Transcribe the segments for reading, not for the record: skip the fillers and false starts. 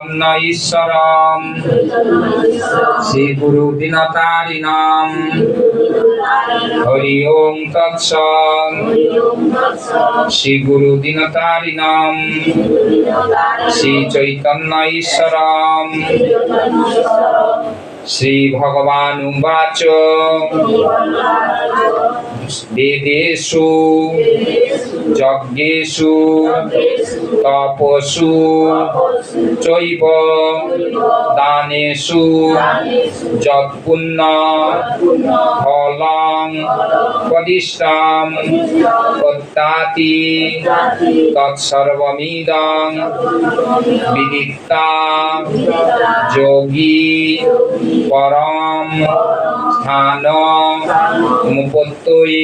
ঈশ্বরম শ্রী গুরু দিনতারিণাম হরি ওম তৎসৎ। শ্রী গুরু দিনতারিণাম শ্রী চৈতন্য ঈশ্বরম শ্রী ভগবানুবাচ বেদেষু যজ্ঞেষু তপসু চৈব দানেষু যৎপুণ্য ফলং প্রদিষ্টং প্রত্যাতি তৎসর্বমিদং বিদিত্তা যোগী পরম স্থান মুপত্যৈ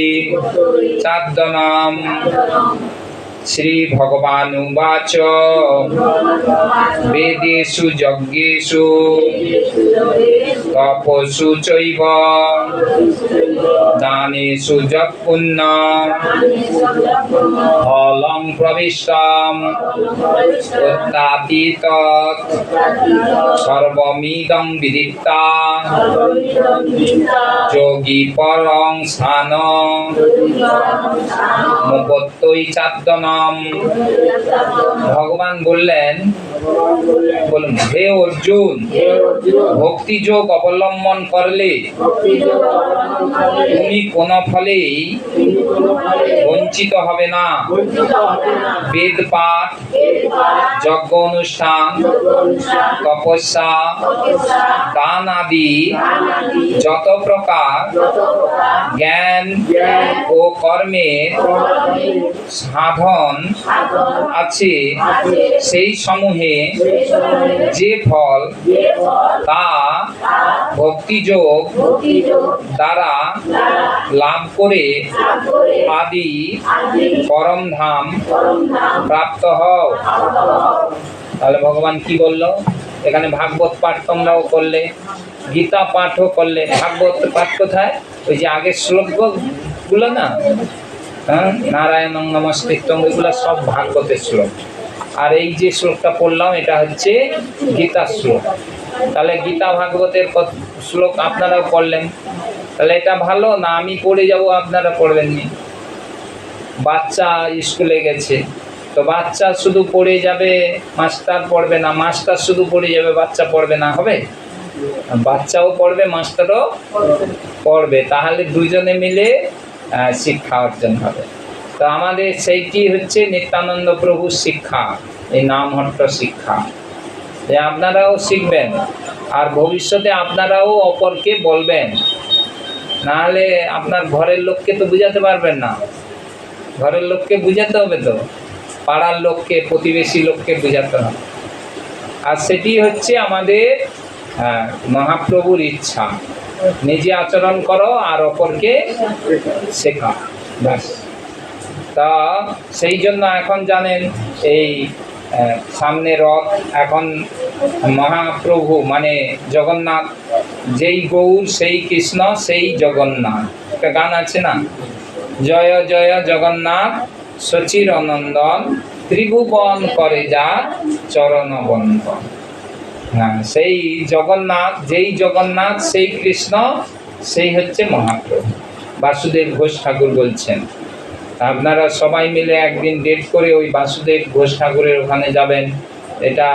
চাদ্দনাম। শ্রী ভগবানুবাচ বেদেষু যজ্ঞেষু তপসু চৈব দানেষু যৎপুণ্য ফলং প্রবিষ্টং প্রত্যাতি তৎ সর্বমিদং বিদিত্তা যোগী পরং স্থান মুপত্যৈ চাদ্দনাম। ভগবান বললেন, বলুন, হে অর্জুন, ভক্তি যোগ অবলম্বন করলে তুমি কোন ফলেই বঞ্চিত হবে না। বেদ পাঠ, যজ্ঞ অনুষ্ঠান, তপস্যা, দান আদি যত প্রকার জ্ঞান ও কর্মের সাধন আছে সেই সমূহে যে ফল তা ভক্তিযোগ দ্বারা লাভ করে আদি পরম ধাম প্রাপ্ত হও। তাহলে ভগবান কি বলল? এখানে ভাগবত পাঠ তোমরাও করলে, গীতা পাঠও করলে। ভাগবত পাঠ কোথায়? ওই যে আগের শ্লোকগুলো না, নারায়ণং নমস্কৃত্যং, এগুলো সব ভাগবতের শ্লোক। আর এই যে শ্লোকটা পড়লাম এটা হচ্ছে গীতার শ্লোক। তাহলে গীতা ভাগবতের শ্লোক আপনারাও পড়লেন। তাহলে এটা ভালো না আমি পড়ে যাব আপনারা পড়বেন নি? বাচ্চা স্কুলে গেছে, তো বাচ্চা শুধু পড়ে যাবে, মাস্টার পড়বে না, মাস্টার শুধু পড়ে যাবে, বাচ্চা পড়বে না? হবে? বাচ্চাও পড়বে, মাস্টারও পড়বে, তাহলে দুজনে মিলে শিক্ষা অর্জন হবে। তো আমাদের সেইটি হচ্ছে নিত্যানন্দ প্রভুর শিক্ষা, এই নামহট্ট শিক্ষা, যে আপনারাও শিখবেন আর ভবিষ্যতে আপনারাও অপরকে বলবেন। নাহলে আপনার ঘরের লোককে তো বুঝাতে পারবেন না, ঘরের লোককে বুঝাতে হবে, তো পাড়ার লোককে, প্রতিবেশী লোককে বুঝাতে হবে। আর সেটি হচ্ছে আমাদের মহাপ্রভুর ইচ্ছা, নিজে আচরণ করো আর অপরকে শেখা, ব্যাস। তা সেই জন্য এখন জানেন এই সামনে রথ, এখন মহাপ্রভু মানে জগন্নাথ, যেই গৌর সেই কৃষ্ণ সেই জগন্নাথ, একটা গান আছে না, জয় জয় জগন্নাথ সচির নন্দন ত্রিভুবন করে যা চরণ বন্দন। হ্যাঁ, সেই জগন্নাথ, যেই জগন্নাথ সেই কৃষ্ণ, সেই হচ্ছে মহাপ্রভু। বাসুদেব ঘোষ ঠাকুর বলছেন, আপনারা সবাই মিলে একদিন ডেট করে ওই বাসুদেব ঘোষ ঠাকুরের ওখানে যাবেন, এটা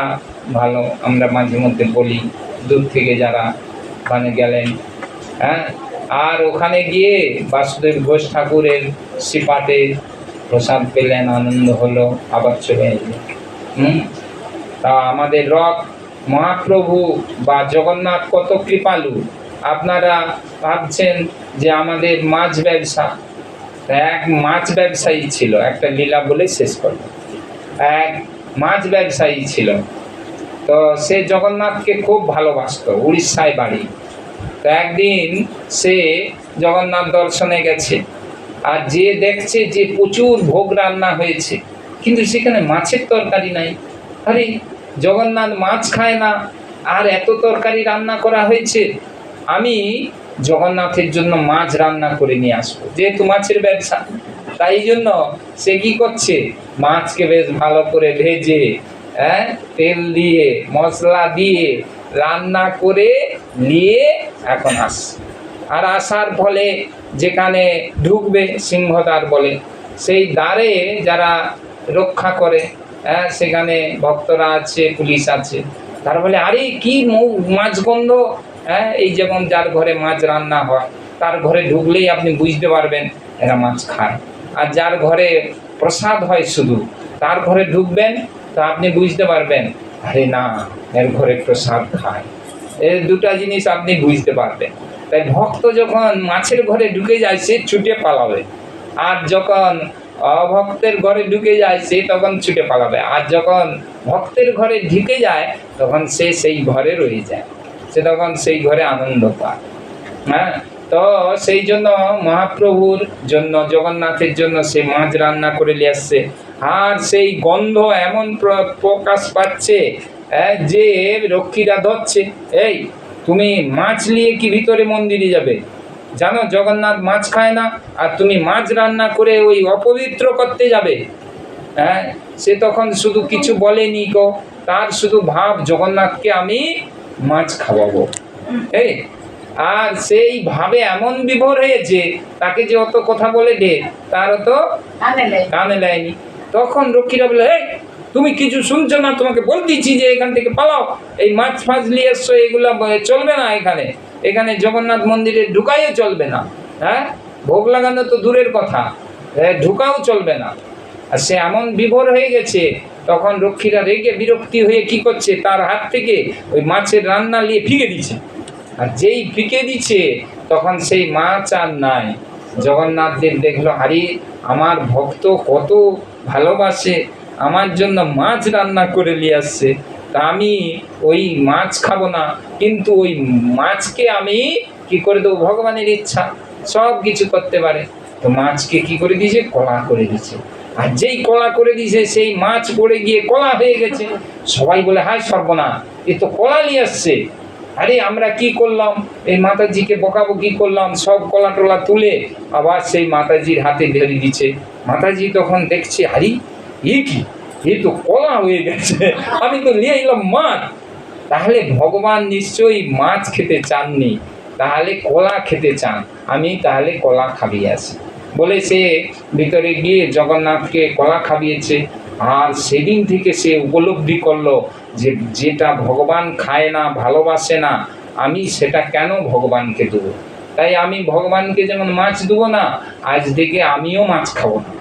ভালো। আমরা মাঝে মধ্যে বলি, দূর থেকে যারা ওখানে গেলেন, হ্যাঁ, আর ওখানে গিয়ে বাসুদেব ঘোষ ঠাকুরের শ্রীপাঠে প্রসাদ পেলেন, আনন্দ হলো, আবার চলে এলেন। তা আমাদের রথ মহাপ্রভু বা জগন্নাথ কত কৃপালু। আপনারা ভাবছেন যে আমাদের মাছ ব্যবসা, এক মাছ ব্যবসায়ী ছিল, একটা লীলা বলে শেষ করল। এক মাছ ব্যবসায়ী ছিল, তো সে জগন্নাথকে খুব ভালোবাসত, উড়িষ্যায় বাড়ি। তো একদিন সে জগন্নাথ দর্শনে গেছে, আর যে দেখছে যে প্রচুর ভোগ রান্না হয়েছে, কিন্তু সেখানে মাছের তরকারি নাই। আরে জগন্নাথ মাছ খায় না, আর এত তরকারি রান্না করা হয়েছে, আমি জগন্নাথের জন্য মাছ রান্না করে নিয়ে আসবো, যেহেতু মাছের ব্যবসা। তাই জন্য সে কি করছে, মাছকে বেশ ভালো করে ভেজে তেল দিয়ে মশলা দিয়ে রান্না করে নিয়ে এখন আসছে। আর আসার ফলে যেখানে ঢুকবে সিংহদ্বার বলে, সেই দ্বারে যারা রক্ষা করে, সেখানে ভক্তরা আছে, পুলিশ আছে। তার বলে আরে কি মাছ গন্ধ, এই যেমন যার ঘরে মাছ রান্না হয় তার ঘরে ঢুকলেই আপনি বুঝতে পারবেন এরা মাছ খায়। আর যার ঘরে প্রসাদ হয় শুধু তার ঘরে ঢুকবেন তো আপনি বুঝতে পারবেন আরে না এর ঘরে প্রসাদ খায়। এই দুটা জিনিস আপনি বুঝতে পারবেন। তাই ভক্ত যখন মাছের ঘরে ঢুকে যায় সে ছুটে পালাবে, আর যখন অভক্তের ঘরে ঢুকে যায় সে তখন ছুটে পালাবে। আর যখন ভক্তের ঘরে ঢুকে যায় তখন সে সেই ঘরে রয়ে যায়, সে তখন সেই ঘরে আনন্দ পায়। তো সেই জন্য মহাপ্রভুর জন্য, জগন্নাথের জন্য সে মাছ রান্না করে নিয়ে আসছে। আর সেই গন্ধ এমন প্রকাশ পাচ্ছে যে রক্ষীরা ধরছে, এই তুমি মাছ নিয়ে কি ভিতরে মন্দিরে যাবে? জানো জগন্নাথ মাছ খায় না, আর তুমি মাছ রান্না করে ওই অপবিত্র করতে যাবে। সে তখন শুধু কিছু বলেনি গো, তার শুধু ভাব জগন্নাথকে আমি মাছ খাওয়াবো। এই আর সেই ভাবে এমন বিভোর হয়েছে, তাকে যে অত কথা বলে দে তার অত কানে লাইনি। তখন রক্ষীরা বলে এই তুমি কিছু শুনছো না, তোমাকে বলতেছি যে এখান থেকে পালাও, এই মাছ ফাছ নিয়ে এসছো, এগুলা চলবে না এখানে, এখানে জগন্নাথ মন্দিরে ঢুকাইও চলবে না। ভোগ লাগানো তো দূরের কথা, ঢুকাও চলবে না। আর সে এমন বিভোর হয়ে গেছে, তখন রক্ষীরা রেগে বিরক্তি হয়ে কি করছে, তার হাত থেকে ওই মাছের রান্না নিয়ে ফিকে দিচ্ছে। আর যেই ফিকে দিচ্ছে তখন সেই মাছ আর নাই। জগন্নাথ দেব দেখলো আরে আমার ভক্ত কত ভালোবাসে, আমার জন্য মাছ রান্না করে নিয়ে আসছে, তা আমি ওই মাছ খাবো না, কিন্তু ওই মাছকে আমি কি করে দেবো, ভগবানের ইচ্ছা সব কিছু করতে পারে। তো মাছকে কি করে দিয়েছে, কলা করে দিয়েছে। আর যেই কলা করে দিয়েছে সেই মাছ পড়ে গিয়ে কলা হয়ে গেছে। সবাই বলে হায় সর্বনাশ, এ তো কলা নিয়ে আসছে, আরে আমরা কি করলাম, এই মাতাজিকে বকাবকি করলাম, সব কলা টলা তুলে আবার সেই মাতাজির হাতে ধরে দিচ্ছে। মাতাজি তখন দেখছে আরে এ কি, এ তো কলা হয়ে গেছে, আমি তো নিয়ে এলাম মাছ। তাহলে ভগবান নিশ্চয়ই মাছ খেতে চাননি, তাহলে কলা খেতে চান, আমি তাহলে কলা খাবিয়ে আসি বলে সে ভিতরে গিয়ে জগন্নাথকে কলা খাবিয়েছে। আর সেদিন থেকে সে উপলব্ধি করলো যে যেটা ভগবান খায় না, ভালোবাসে না, আমি সেটা কেন ভগবানকে দেবো। তাই আমি ভগবানকে যেমন মাছ দেবো না, আজ থেকে আমিও মাছ খাবো না।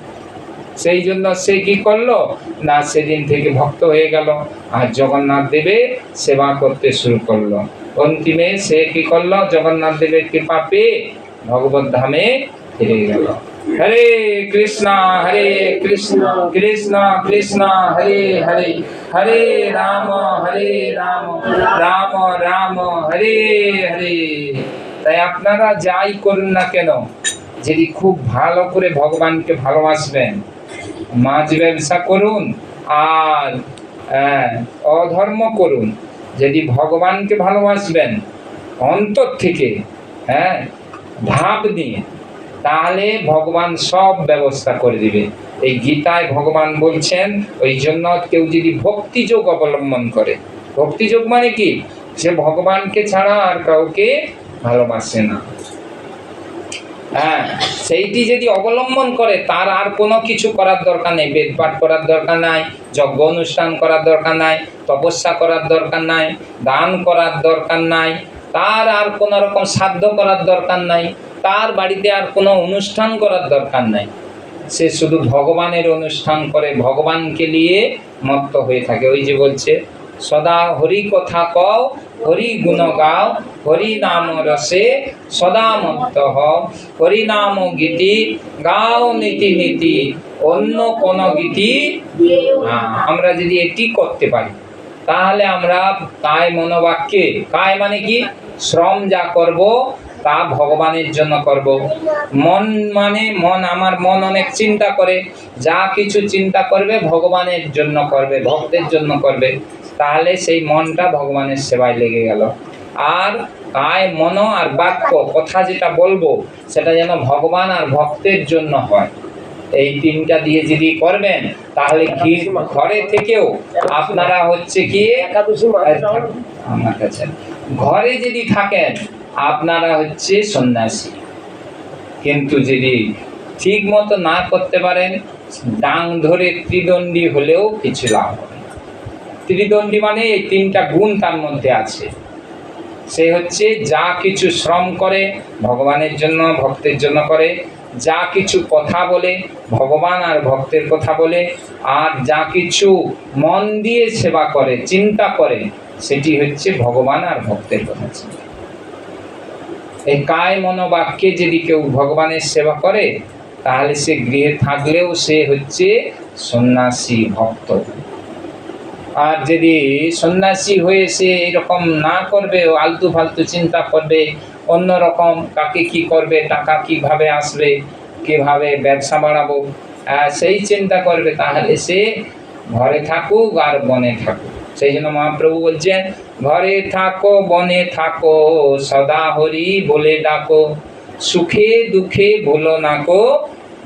সেই জন্য সে কি করলো না, সেদিন থেকে ভক্ত হয়ে গেল আর জগন্নাথ দেবের সেবা করতে শুরু করলো। অন্তিমে সে কি করলো, জগন্নাথ দেবের কৃপা পেয়ে ভগবত ধামে ফিরে গেল। হরে কৃষ্ণ কৃষ্ণ কৃষ্ণ হরে হরে, হরে রাম রাম রাম হরে হরে। তাই আপনারা যাই করুন না কেন, যদি খুব ভালো করে ভগবানকে ভালোবাসবেন, মাছ ব্যবসা করুন আর অধর্ম করুন, যদি ভগবানকে ভালোবাসবেন অন্তর থেকে, ভাব নিয়ে, তাহলে ভগবান সব ব্যবস্থা করে দিবে। এই গীতায় ভগবান বলছেন, ওই জন্য কেউ যদি ভক্তিযোগ অবলম্বন করে, ভক্তিযোগ মানে কি, সে ভগবানকে ছাড়া আর কাউকে ভালোবাসে না, সেইটি যদি অবলম্বন করে, তার আর কোনো কিছু করার দরকার নেই, বেদ পাঠ করার দরকার নাই, যজ্ঞ অনুষ্ঠান করার দরকার নাই, তপস্যা করার দরকার নাই, দান করার দরকার নাই, তার আর কোনো রকম সাধ্য করার দরকার নাই, তার বাড়িতে আর কোনো অনুষ্ঠান করার দরকার নাই। সে শুধু ভগবানের অনুষ্ঠান করে, ভগবানকে নিয়ে মত্ত হয়ে থাকে। ওই যে বলছে সদা হরি কথা কও, হরি গুণ গাও, হরি নাম রসে সদা মত্ত হও, হরি নাম গীতি গাও নীতি নীতি, অন্য কোন গীতি। আমরা যদি এটি করতে পারি তাহলে আমরা কায় মনোবাক্যে, কায় মানে কি, শ্রম যা করব তা ভগবানের জন্য করব। মন মানে মন, আমার মন অনেক চিন্তা করে, যা কিছু চিন্তা করবে ভগবানের জন্য করবে, ভক্তের জন্য করবে, তাহলে সেই মনটা ভগবানের সেবায় লেগে গেল। আর কায় মন আর বাক্য, কথা যেটা বলবো সেটা যেন ভগবান আর ভক্তের জন্য হয়। এই তিনটা দিয়ে যদি করবেন তাহলে ঘরে থেকেও আপনারা হচ্ছে কি আমার কাছে ঘরে যদি থাকেন আপনারা হচ্ছে সন্ন্যাসী। কিন্তু যদি ঠিক মতো না করতে পারেন, ডাং ধরে ত্রিদণ্ডী হলেও কিছু লাভ হবে। ত্রিদণ্ডী মানে এই তিনটা গুণ তার মধ্যে আছে। সে হচ্ছে যা কিছু শ্রম করে ভগবানের জন্য, ভক্তের জন্য করে, যা কিছু কথা বলে ভগবান আর ভক্তের কথা বলে, আর যা কিছু মন দিয়ে সেবা করে, চিন্তা করে, সেটি হচ্ছে ভগবান আর ভক্তের কথা চিন্তা। এই কায় মনোবাক্যে যদি কেউ ভগবানের সেবা করে তাহলে সে গৃহে থাকলেও সে হচ্ছে সন্ন্যাসী ভক্ত। আর যদি সন্ন্যাসী হয়ে সে এরকম না করবে, আলতু ফালতু চিন্তা করবে, অন্যরকম কাকে কি করবে, টাকা কিভাবে আসবে, কিভাবে ব্যবসা বাড়াবো, সেই চিন্তা করবে, তাহলে সে ঘরে থাকুক আর বনে থাকুক। সেই জন্য মহাপ্রভু বলছেন, ঘরে থাকো বনে থাকো সদা হরি বলে ডাকো, সুখে দুঃখে ভুলো নাকো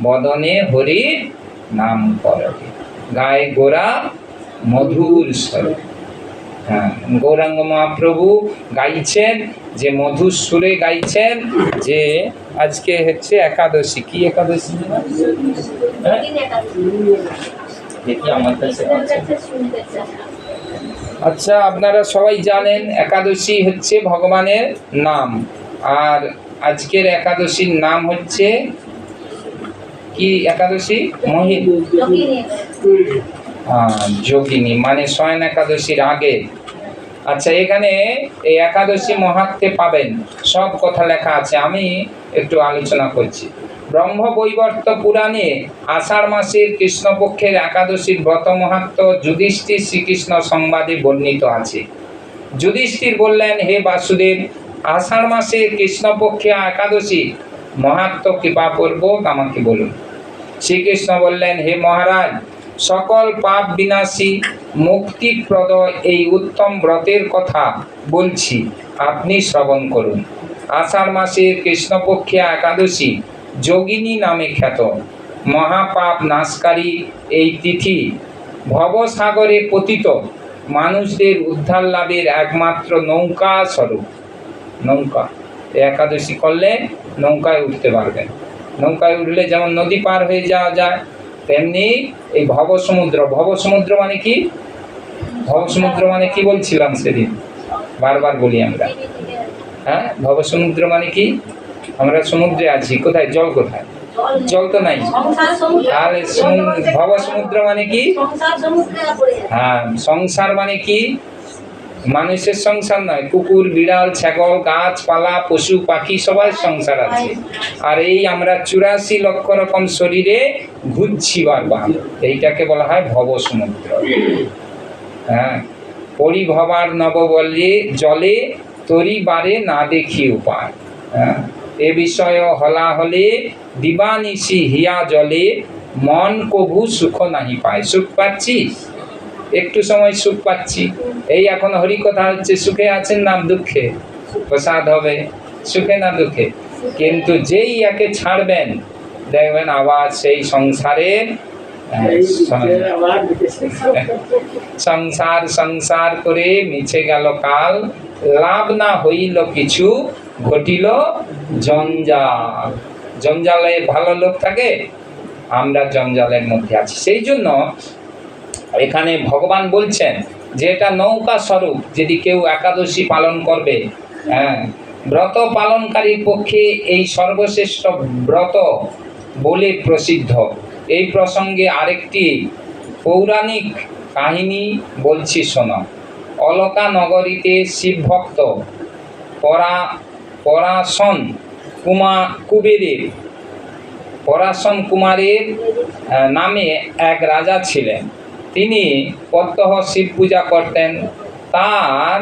বদনে হরির নাম করো। গায়ে গোরা মধুর স্বরে। হ্যাঁ, গৌরাঙ্গ মহাপ্রভু গাইছেন, যে মধুর সুরে গাইছেন, যে আজকে হচ্ছে একাদশী। কি একাদশী? দেখি আমার কাছে। আচ্ছা, আপনারা সবাই জানেন একাদশী হচ্ছে ভগবানের নাম। আর আজকের একাদশীর নাম হচ্ছে কি একাদশী? যোগিনী, মানে শয়ন একাদশীর আগে। আচ্ছা, এখানে এই একাদশী মহাত্মে পাবেন সব কথা লেখা আছে, আমি একটু আলোচনা করছি। ব্রহ্মবৈবর্ত পুরাণে আষাঢ় মাসের কৃষ্ণপক্ষের একাদশীর ব্রত মাহাত্ম্য যুধিষ্ঠির শ্রীকৃষ্ণ সংবাদে বর্ণিত আছে। যুধিষ্ঠির বললেন, হে বাসুদেব, আষাঢ় মাসের কৃষ্ণপক্ষে একাদশী মাহাত্ম্য কৃপাপূর্বক আমাকে বলুন। শ্রীকৃষ্ণ বললেন, হে মহারাজ, সকল পাপ বিনাশী মুক্তিপ্রদ এই উত্তম ব্রতের কথা বলছি, আপনি শ্রবণ করুন। আষাঢ় মাসের কৃষ্ণপক্ষে একাদশী যোগিনী নামে খ্যাত। মহাপাপ নাশকারী এই তিথি ভবসাগরে পতিত মানুষদের উদ্ধার লাভের একমাত্র নৌকা স্বরূপ। নৌকা একাদশী করলে নৌকায় উঠতে পারবেন। নৌকায় উঠলে যেমন নদী পার হয়ে যাওয়া যায়, তেমনি এই ভবসমুদ্র। ভবসমুদ্র মানে কি? ভবসমুদ্র মানে কি বলছিলাম সেদিন, বারবার বলি আমরা। হ্যাঁ, ভবসমুদ্র মানে কি? আমরা সমুদ্রে আছি, কোথায়? জল কোথায়? জল তো নাই। তাহলে ভবসমুদ্র মানে কি? হ্যাঁ, সংসার মানে কি? মানুষের সংসার নয়, কুকুর, বিড়াল, ছাগল, গাছপালা, পশু পাখি সবার সংসার আছে। আর এই আমরা 84 লক্ষ রকম শরীরে ঘুরছি বারবার, এইটাকে বলা হয় ভবসমুদ্র। হ্যাঁ, পরিভবার নব বলে জলে তরি বারে না দেখি উপায়। হ্যাঁ, এ বিষয় হলা হলে দিবানিশি হিয়া জলে মন কভু সুখ নাহি পায়। সুখ পাচ্ছিস? একটু সময় সুখ পাচ্ছি, এই এখন হরিকথা হচ্ছে, সুখে আছেন না দুঃখে? প্রসাদ হবে, সুখে না দুঃখে? কিন্তু যেই একে ছাড়বেন দেখবেন আবার সেই সংসারের সংসার সংসার করে মিছে গেল কাল, লাভ না হইল কিছু, ঘটিল জঞ্জাল। জঞ্জালে ভালো লোক থাকে, আমরা জঞ্জালের মধ্যে আছি। সেই জন্য এখানে ভগবান বলছেন যে এটা নৌকা স্বরূপ, যদি কেউ একাদশী পালন করবে। হ্যাঁ, ব্রত পালনকারীর পক্ষে এই সর্বশ্রেষ্ঠ ব্রত বলে প্রসিদ্ধ। এই প্রসঙ্গে আরেকটি পৌরাণিক কাহিনী বলছি শোনো। অলকা নগরীতে শিবভক্ত পরাশন কুমারের নামে এক রাজা ছিলেন। তিনি প্রত্যহ শিব পূজা করতেন। তার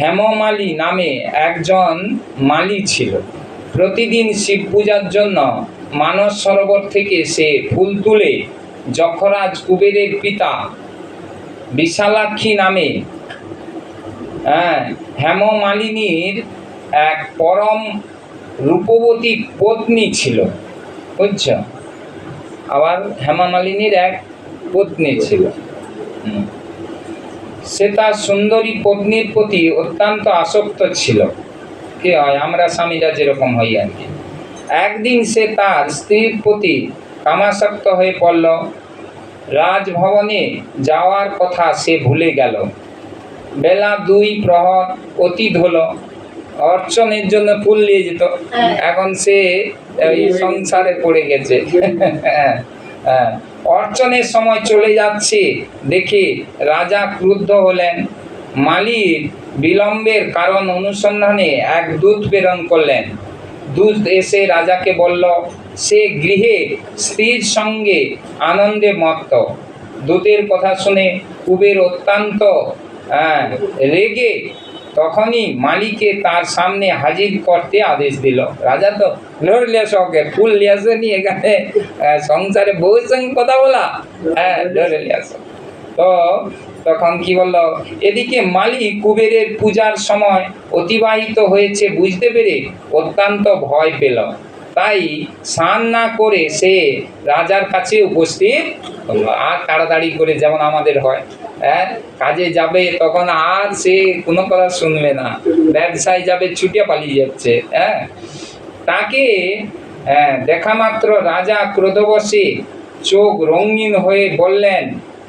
হেমমালী নামে একজন মালী ছিল। প্রতিদিন শিব পূজার জন্য মানস সরোবর থেকে সে ফুল তুলে যক্ষরাজ কুবেরের পিতা বিশালাক্ষী নামে হেমমালিনীর এক পরম রূপবতী পত্নী ছিল। বুঝছ? আবার হেমা মালিনীর এক পত্নী ছিল। সে তার সুন্দরী পত্নীর প্রতি অত্যন্ত আসক্ত ছিল। কি হয়, আমরা স্বামীরা যেরকম হই আর কি। একদিন সে তার স্ত্রীর প্রতি কামাসক্ত হয়ে পড়ল। রাজভবনে যাওয়ার কথা সে ভুলে গেল। বেলা ২ প্রহর অতীত হলো। অর্চনের জন্য ফুল নিয়ে যেত, এখন সে এই সংসারে পড়ে গেছে। অর্চনের সময় চলে যাচ্ছে দেখে রাজা ক্রুদ্ধ হলেন। মালির বিলম্বের কারণ অনুসন্ধানে এক দূত প্রেরণ করলেন। দূত এসে রাজাকে বলল সে গৃহে স্ত্রীর সঙ্গে আনন্দে মত্ত। দূতের কথা শুনে কুবের অত্যন্ত রেগে তখনই মালিকে তার সামনে হাজির করতে আদেশ দিল। রাজা তো ধরলে শখের ফুল লিয়াছে নি, এখানে সংসারে বউয়ের সঙ্গে কথা বলা, ধরে লিয়াস। তো তখন কি বললো, এদিকে মালিক কুবেরের পূজার সময় অতিবাহিত হয়েছে বুঝতে পেরে অত্যন্ত ভয় পেল। তাই স্নান না করে সে রাজার কাছে উপস্থিত হলো। আর তাড়াতাড়ি করে, যেমন আমাদের হয়, কাজে যাবে তখন আর সে কোনো কথা শুনবে না, ব্যবসায় যাবে ছুটে পালিয়ে যাচ্ছে। তাকে দেখা মাত্র রাজা ক্রোধবশে চোখ রঙিন হয়ে বললেন,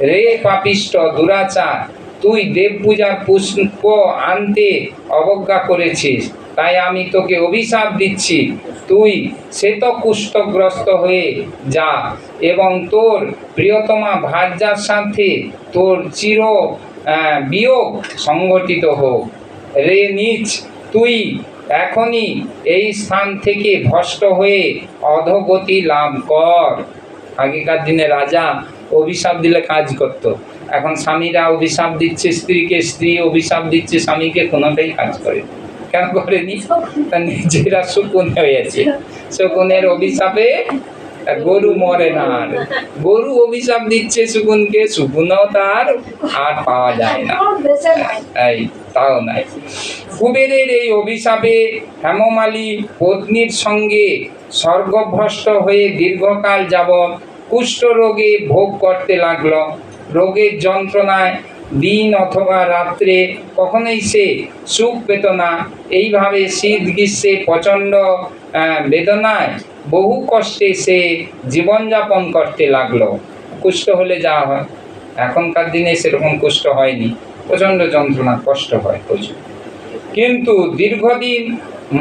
রে পাপিষ্ঠ দুরাচার, তুই দেব পূজার পুষ্প আনতে অবজ্ঞা করেছিস, তাই আমি তোকে অভিশাপ দিচ্ছি। তুই শ্বেত কুষ্ঠগ্রস্ত হয়ে যা এবং তোর প্রিয়তমা ভার্যার সাথে তোর চির বিয়োগ সংগঠিত হোক। রে নীচ, তুই এখনই এই স্থান থেকে ভ্রষ্ট হয়ে অধোগতি লাভ কর। আগেকার দিনে রাজা অভিশাপ দিলে কাজ করত, এখন স্বামীরা অভিশাপ দিচ্ছে স্ত্রীকে, স্ত্রী অভিশাপ দিচ্ছে স্বামীকে, কোনোটাই কাজ করে। কেন করেনি? তার নিজেরা শকুন হয়েছে। শকুনের অভিশাপে গরু মরে না, আর গরু অভিশাপ দিচ্ছে শকুনকে, শকুনও তার আর পাওয়া যায় না, এই তাও নাই। কুবেরের এই অভিশাপে হেমমালী পত্নীর সঙ্গে স্বর্গভ্রষ্ট হয়ে দীর্ঘকাল যাবৎ কুষ্ঠ রোগে ভোগ করতে লাগল। রোগের যন্ত্রণায় দিন অথবা রাত্রে কখনোই সে সুখ পেত না। এইভাবে শীত গ্রীষ্মে প্রচণ্ড বেদনায় বহু কষ্টে সে জীবনযাপন করতে লাগলো। কুষ্ঠ হলে যা হয়, এখনকার দিনে সেরকম কুষ্ঠ হয়নি, প্রচণ্ড যন্ত্রণা, কষ্ট হয় প্রচুর। কিন্তু দীর্ঘদিন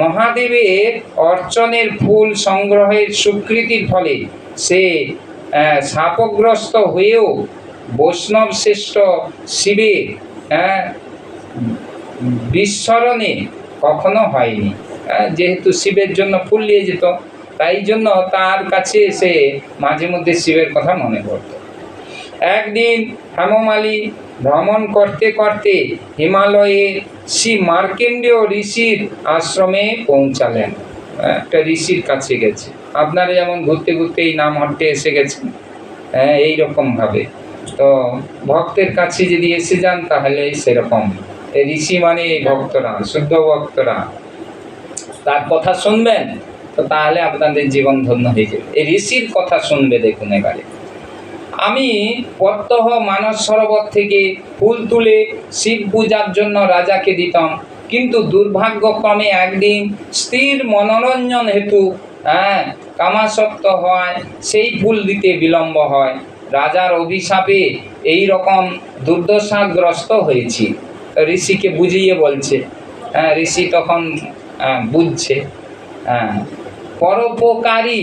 মহাদেবের অর্চনের ফুল সংগ্রহের স্বীকৃতির ফলে সে শাপগ্রস্ত হয়েও বৈষ্ণব শ্রেষ্ঠ শিবের বিস্মরণে কখনো হয়নি। যেহেতু শিবের জন্য ফুল নিয়ে যেত, তাই জন্য তার কাছে এসে মাঝে মধ্যে শিবের কথা মনে করত। একদিন হেমমালী ভ্রমণ করতে করতে হিমালয়ে শ্রী মার্কেন্ডেয় ঋষির আশ্রমে পৌঁছালেন। একটা ঋষির কাছে গেছে। আপনারা যেমন ঘুরতে ঘুরতে এই নামহট্টে এসে গেছেন, এইরকমভাবে তো ভক্তের কাছে যদি এসে যান তাহলে সেরকম। এই ঋষি মানে এই ভক্তরা, শুদ্ধ ভক্তরা, তার কথা শুনবেন তো তাহলে আপনাদের জীবন ধন্য হয়ে যাবে। এই ঋষির কথা শুনবে। দেখুন, এবারে আমি প্রত্যহ মানস সরোবর থেকে ফুল তুলে শিব পূজার জন্য রাজাকে দিতাম, কিন্তু দুর্ভাগ্যক্রমে একদিন স্ত্রীর মনোরঞ্জন হেতু কামাসক্ত হওয়ায় সেই ফুল দিতে বিলম্ব হয়। রাজার অভিশাপে এই রকম দুর্দশাগ্রস্ত হয়েছি। ঋষিকে বুঝিয়ে বলছে। ঋষি তখন বুঝছে। পরোপকারী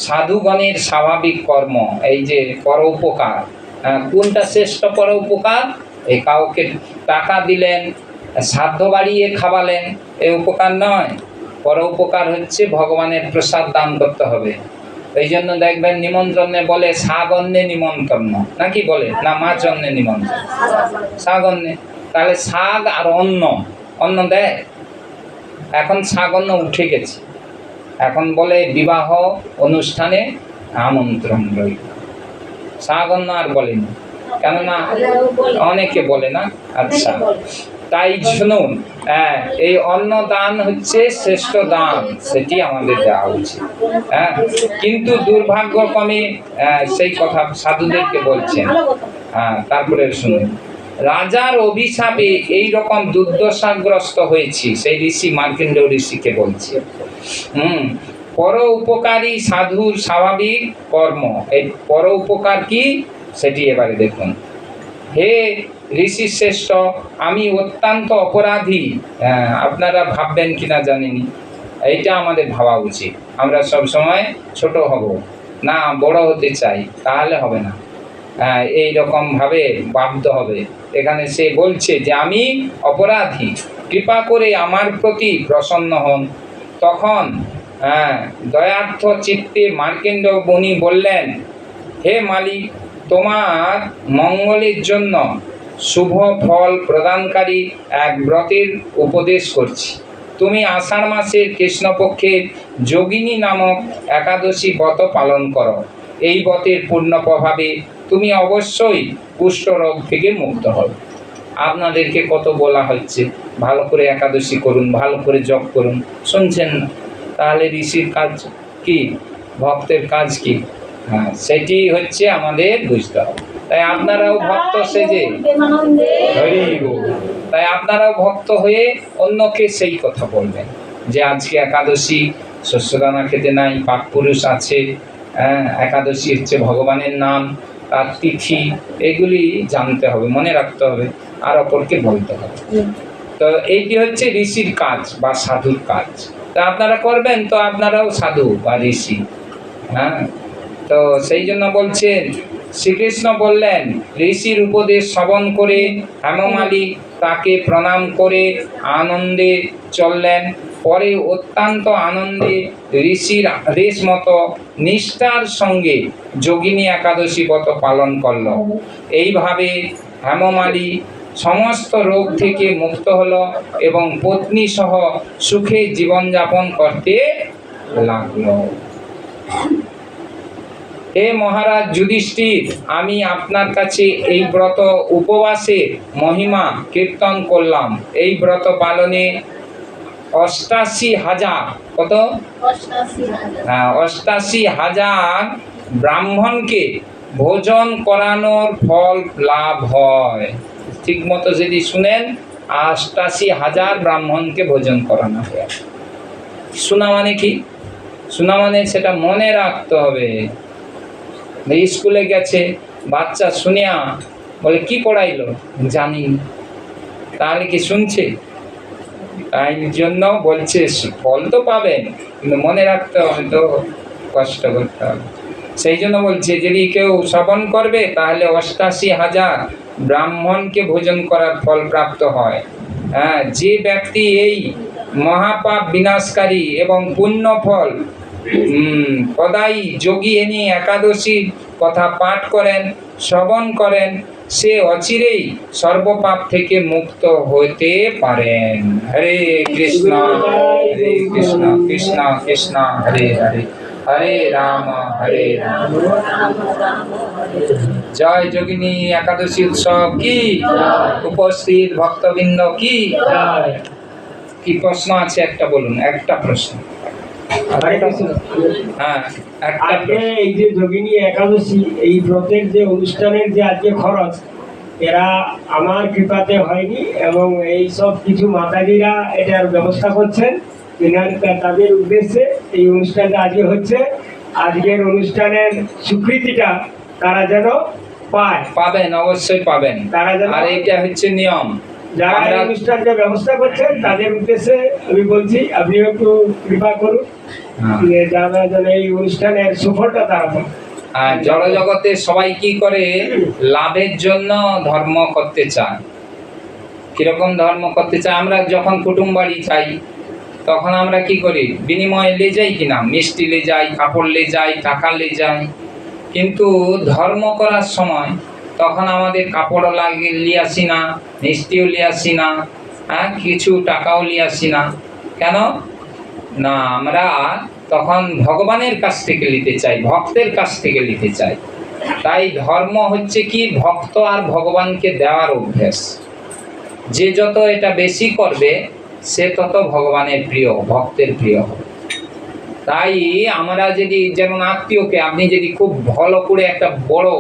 সাধুগণের স্বাভাবিক কর্ম, এই যে পরোপকার, কোনটা শ্রেষ্ঠ পরোপকার? এই কাউকে টাকা দিলেন, সাধ্য বাড়িয়ে খাওয়ালেন, এই উপকার নয়। পরোপকার হচ্ছে ভগবানের প্রসাদ দান করতে হবে। এই জন্য দেখবেন নিমন্ত্রণে বলে শাগন্যে নিমন্ত্রণ, নাকি বলে না মাছ অন্নে নিমন্ত্রণ? শাগন্যে, তাহলে শাক আর অন্ন, অন্ন দেয়। এখন শাগন্য উঠে গেছে, এখন বলে বিবাহ অনুষ্ঠানে আমন্ত্রণ রইল, শাগন্য আর বলেনি। কেননা অনেকে বলে না। আচ্ছা, তাই শুনুন, এই অন্ন দান হচ্ছে শ্রেষ্ঠ দান, সেটি আমাদের দেওয়া উচিত। কিন্তু দুর্ভাগ্যক্রমে সেই কথা সাধুদেরকে বলছেন। তারপরে শুনুন, রাজার অভিশাপে এই রকম দুর্দশাগ্রস্ত হয়েছি, সেই ঋষি মার্কণ্ডেয় ঋষিকে বলছে। পর উপকারী সাধুর স্বাভাবিক কর্ম। এই পর উপকার কি সেটি এবারে দেখুন। হে ঋষি শ্রেষ্ঠ, আমি অত্যন্ত অপরাধী। আপনারা ভাববেন কিনা জানিনি, এইটা আমাদের ভাবা উচিত। আমরা সব সময় ছোট হব না, বড় হতে চাই, তাহলে হবে না। এই রকম ভাবে ভাবতে হবে। এখানে সে বলছে যে আমি অপরাধী, কৃপা করে আমার প্রতি প্রসন্ন হন। তখন দয়ার্থ চিত্তে মার্কণ্ডেয় মুনি বললেন, হে মালিক, তোমার মঙ্গলের জন্য শুভ ফল প্রদানকারী এক ব্রতের উপদেশ করছি। তুমি আষাঢ় মাসের কৃষ্ণপক্ষের যোগিনী নামক একাদশী ব্রত পালন করো। এই ব্রতের পূর্ণ প্রভাবে তুমি অবশ্যই কুষ্ঠরোগ থেকে মুক্ত হবে। আপনাদেরকে কত বলা হচ্ছে, ভালো করে একাদশী করুন, ভালো করে জপ করুন, শুনছেন না? তাহলে ঋষির কাজ কি, ভক্তের কাজ কি? সেটি হচ্ছে আমাদের বুঝতে হবে। তাই আপনারাও ভক্ত সেজে, তাই আপনারাও ভক্ত হয়ে অন্যকে সেই কথা বলবেন যে আজকে একাদশী, শস্যদানা খেতে নাই, পাক পুরুষ আছে। একাদশী হচ্ছে ভগবানের নাম, তার তিথি, এগুলি জানতে হবে, মনে রাখতে হবে, আর অপরকে বলতে হবে। তো এইটি হচ্ছে ঋষির কাজ বা সাধুর কাজ। তা আপনারা করবেন, তো আপনারাও সাধু বা ঋষি। তো সেই জন্য বলছেন, শ্রীকৃষ্ণ বললেন, ঋষির উপদেশ শ্রবণ করে হেমমালী তাকে প্রণাম করে আনন্দে চললেন। পরে অত্যন্ত আনন্দে ঋষির আদেশ মতো নিষ্ঠার সঙ্গে যোগিনী একাদশী ব্রত পালন করল। এইভাবে হেমমালী সমস্ত রোগ থেকে মুক্ত হলো এবং পত্নী সহ সুখে জীবনযাপন করতে লাগলো। হে মহারাজ যুধিষ্ঠির, আমি আপনার কাছে এই ব্রত উপবাসে মহিমা কীর্তন করলাম। এই ব্রত পালনে ৮৮,০০০ কত ৮৮,০০০ ব্রাহ্মণকে ভোজন করানোর ফল লাভ হয়। ঠিক মতো যদি শুনেন, ৮৮,০০০ ব্রাহ্মণকে ভোজন করানো হয়। শোনা মানে কি? শোনা মানে সেটা মনে রাখতে হবে। স্কুলে গেছে বাচ্চা, শুনিয়া বলে কি পড়াইলো, জানি, তাহলে কি শুনছে? তাই জন্য বলছে ফল তো পাবেন, কিন্তু মনে রাখতে হবে, তো কষ্ট করতে হবে। সেই জন্য বলছে যদি কেউ শ্রবণ করবে তাহলে ৮৮,০০০ ব্রাহ্মণকে ভোজন করার ফল প্রাপ্ত হয়। যে ব্যক্তি এই মহাপাপ বিনাশকারী এবং পুণ্য ফল প্রদায়ী যোগিনী একাদশীর কথা পাঠ করেন, শ্রবণ করেন, সে অচিরেই সর্বপাপ থেকে মুক্ত হতে পারেন। হরে কৃষ্ণ হরে কৃষ্ণ কৃষ্ণ কৃষ্ণ হরে হরে, হরে রাম হরে রাম। জয় যোগিনী একাদশী উৎসব কি, উপস্থিত ভক্তবৃন্দ কি। কি প্রশ্ন আছে একটা বলুন, একটা প্রশ্ন। এই যে যোগিনী একাদশী, এই ব্রতের যে অনুষ্ঠানের যে আজকে খরচ, এরা আমার কৃপাতে হয়নি, এবং এই সব কিছু মাতাজিরা এটার ব্যবস্থা করছেন। তাদের উদ্দেশ্যে এই অনুষ্ঠানটা আজকে হচ্ছে। আজকের অনুষ্ঠানের স্বীকৃতিটা তারা যেন পায়, পাবেন, অবশ্যই পাবেন। তারা যেন, আর এটা হচ্ছে নিয়ম। যারা এই অনুষ্ঠানটা ব্যবস্থা করছেন তাদের উদ্দেশ্যে আমি বলছি, আপনিও একটু কৃপা করুন যারা যেন এই অনুষ্ঠানের সুফলটা তারা পায়। জড় জগতে সবাই কি করে, লাভের জন্য ধর্ম করতে চায়। কিরকম ধর্ম করতে চায়? আমরা যখন কুটুম বাড়ি যাই তখন আমরা কি করি, বিনিময়ে লে যাই কিনা, মিষ্টি লে যাই, কাপড় লে যাই, টাকা লে যাই। কিন্তু ধর্ম করার সময় তখন আমাদের কাপড়ও লিয়ে আসি না, মিষ্টিও লিয়ে আসি না, কিছু টাকাও লিয়ে আসি না। কেন না? আমরা তখন ভগবানের কাছ থেকে নিতে চাই, ভক্তের কাছ থেকে নিতে চাই। তাই ধর্ম হচ্ছে কি, ভক্ত আর ভগবানকে দেওয়ার অভ্যাস। যে যত এটা বেশি করবে সে তত ভগবানের প্রিয়, ভক্তের প্রিয় হবে। তাই আমরা যদি যেমন আত্মীয়কে আপনি যদি খুব ভালো করে একটা বড়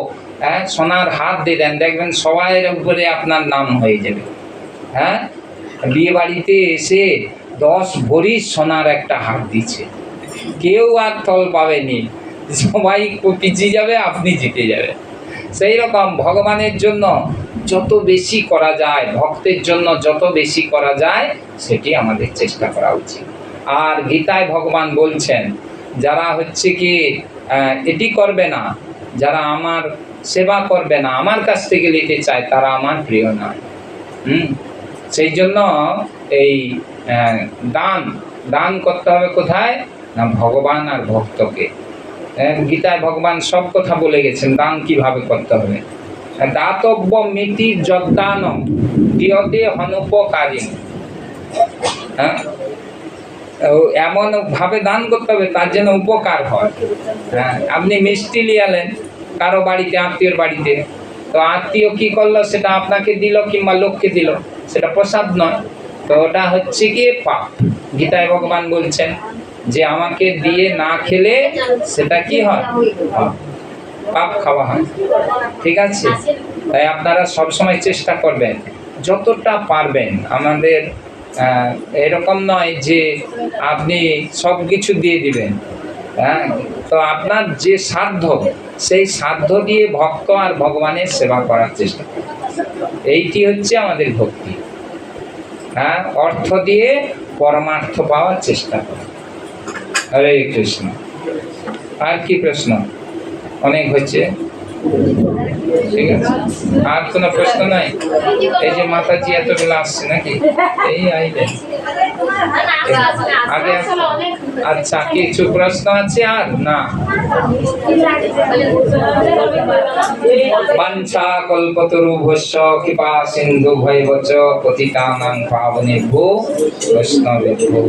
সোনার হাত দিয়ে দেন, দেখবেন সবাই উপরে আপনার নাম হয়ে যাবে। হ্যাঁ, বিয়ে বাড়িতে এসে 10 ভরি সোনার একটা হাত দিচ্ছে, কেউ আর তল পাবেনি, সবাই পিছিয়ে যাবে, আপনি জিতে যাবে। সেই রকম ভগবানের জন্য যত বেশি করা যায়, ভক্তের জন্য যত বেশি করা যায়, সেটি আমাদের চেষ্টা করা উচিত। আর গীতায় ভগবান বলছেন, যারা হচ্ছে কি এটি করবে না, যারা আমার সেবা করবে না, আমার কাছ থেকে নিতে চায়, তারা আমার প্রিয় নয়। সেই জন্য এই দান দান করতে হবে কোথায় না, ভগবান আর ভক্তকে। গীতায় ভগবান সব কথা বলে গেছেন দান কিভাবে করতে হবে। দাতব্য মিতি যদ্দান দিয়তে হনুপকারী। হ্যাঁ, এমন ভাবে দান করতে হবে তার যেন উপকার হয়। হ্যাঁ, আপনি মিষ্টি লিয়ালেন কারো বাড়িতে, আত্মীয়র বাড়িতে, তো আত্মীয় কি করলো, সেটা আপনাকে দিল কিংবা লোককে দিল, সেটা প্রসাদ নয়, তো ওটা হচ্ছে গিয়ে পাপ। গীতায় ভগবান বলছেন যে আমাকে দিয়ে না খেলে সেটা কি হয়, পাপ খাওয়া হয়। ঠিক আছে, তাই আপনারা সবসময় চেষ্টা করবেন যতটা পারবেন। আমাদের এরকম নয় যে আপনি সব কিছু দিয়ে দিবেন। হ্যাঁ, তো আপনার যে সাধ্য, সেই সাধ্য দিয়ে ভক্ত আর ভগবানের সেবা করার চেষ্টা করুন। এইটি হচ্ছে আমাদের ভক্তি। হ্যাঁ, অর্থ দিয়ে পরমার্থ পাওয়ার চেষ্টা করুন। হরে কৃষ্ণ। আর কি প্রশ্ন? অনেক হচ্ছে, ঠিক আছে, আর কোনো প্রশ্ন নাই? এই যে মাতাজি এতগুলো আসছে নাকি? এই আইলেন আগে। আচ্ছা, কিছু প্রশ্ন আছে আর না? বাঞ্ছা কল্পতরুভ্যশ্চ কৃপা সিন্ধু ভৈবচ পতিতানাং পাবনেভ্যো বৈষ্ণবেভ্যো।